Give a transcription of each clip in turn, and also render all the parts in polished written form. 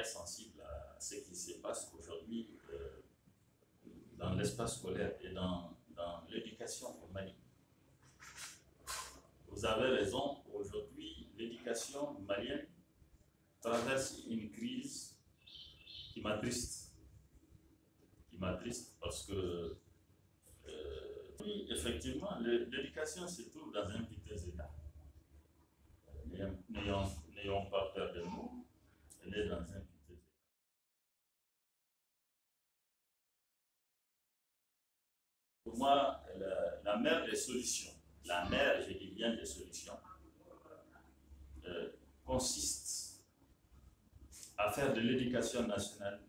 très sensible à ce qui se passe aujourd'hui dans l'espace scolaire et dans l'éducation au Mali. Vous avez raison, aujourd'hui, l'éducation malienne traverse une crise qui m'attriste. Parce que, oui, effectivement, l'éducation se trouve dans un piteux état. N'ayons pas peur de nous, elle est dans un piteux état. Pour moi, la mère des solutions, je dis bien des solutions, consiste à faire de l'éducation nationale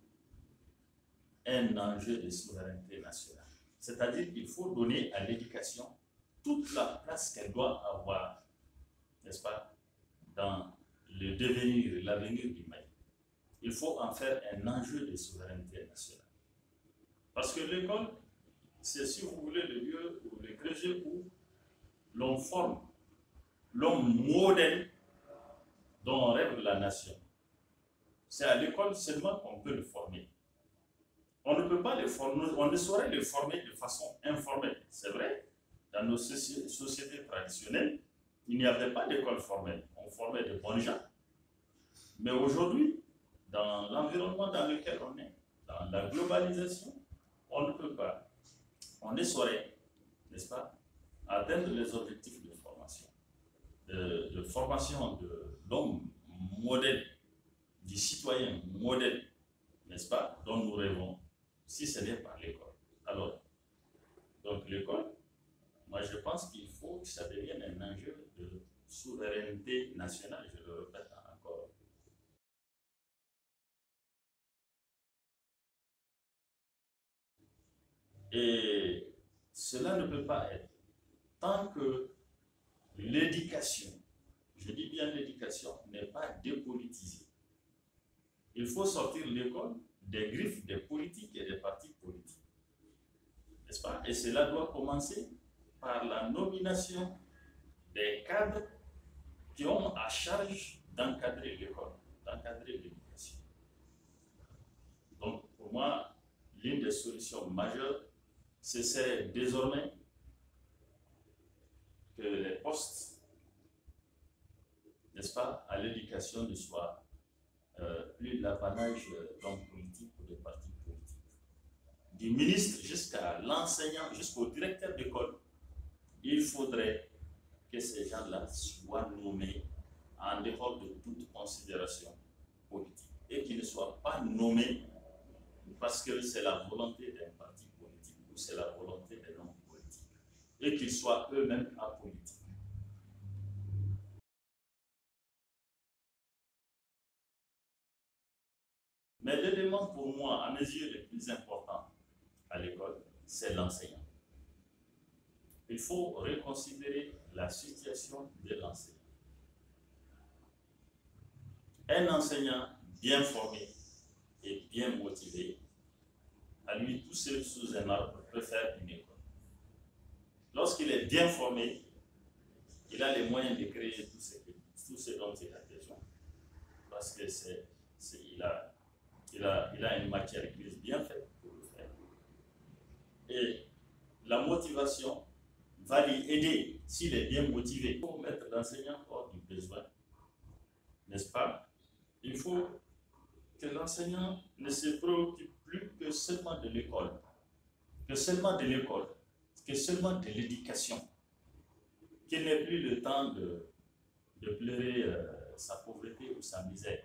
un enjeu de souveraineté nationale. C'est-à-dire qu'il faut donner à l'éducation toute la place qu'elle doit avoir, n'est-ce pas, dans le devenir, l'avenir du Mali. Il faut en faire un enjeu de souveraineté nationale. Parce que l'école, c'est, si vous voulez, le lieu ou le creuset où l'on forme l'homme modèle dont rêve la nation. C'est à l'école seulement qu'on peut le former. On ne peut pas le former, on ne saurait le former de façon informelle. C'est vrai, dans nos sociétés traditionnelles, il n'y avait pas d'école formelle. On formait de bons gens. Mais aujourd'hui, dans l'environnement dans lequel on est, dans la globalisation, on ne peut pas, on ne saurait, n'est-ce pas, atteindre les objectifs de formation. De formation de l'homme modèle, du citoyen modèle, n'est-ce pas, dont nous rêvons, si ce n'est pas l'école. Alors, donc l'école, moi je pense qu'il faut que ça devienne un enjeu de souveraineté nationale, je le répète encore. Et cela ne peut pas être tant que l'éducation, je dis bien l'éducation, n'est pas dépolitisée. Il faut sortir l'école des griffes des politiques et des partis politiques. N'est-ce pas? Et cela doit commencer par la nomination des cadres qui ont à charge d'encadrer l'école, d'encadrer l'éducation. Donc, pour moi, l'une des solutions majeures, c'est désormais que les postes, n'est-ce pas, à l'éducation ne soient plus l'apanage d'hommes politiques ou de partis politiques. Du ministre jusqu'à l'enseignant, jusqu'au directeur d'école, il faudrait que ces gens-là soient nommés en dehors de toute considération politique et qu'ils ne soient pas nommés parce que c'est la volonté d'un parti politique ou c'est la volonté d'un homme politique et qu'ils soient eux-mêmes apolitiques. Mais l'élément pour moi, à mes yeux, le plus important à l'école, c'est l'enseignant. Il faut reconsidérer la situation de l'enseignant. Un enseignant bien formé et bien motivé, à lui tout seul sous un arbre peut faire une école. Lorsqu'il est bien formé, il a les moyens de créer tout ce dont il a besoin. Parce que il a une matière grise bien faite pour le faire. Et la motivation va lui aider s'il est bien motivé. Il faut mettre l'enseignant hors du besoin, n'est-ce pas? Il faut que l'enseignant ne se préoccupe plus que seulement de l'école, que seulement de l'école, que seulement de l'éducation, qu'il n'ait plus le temps de pleurer sa pauvreté ou sa misère.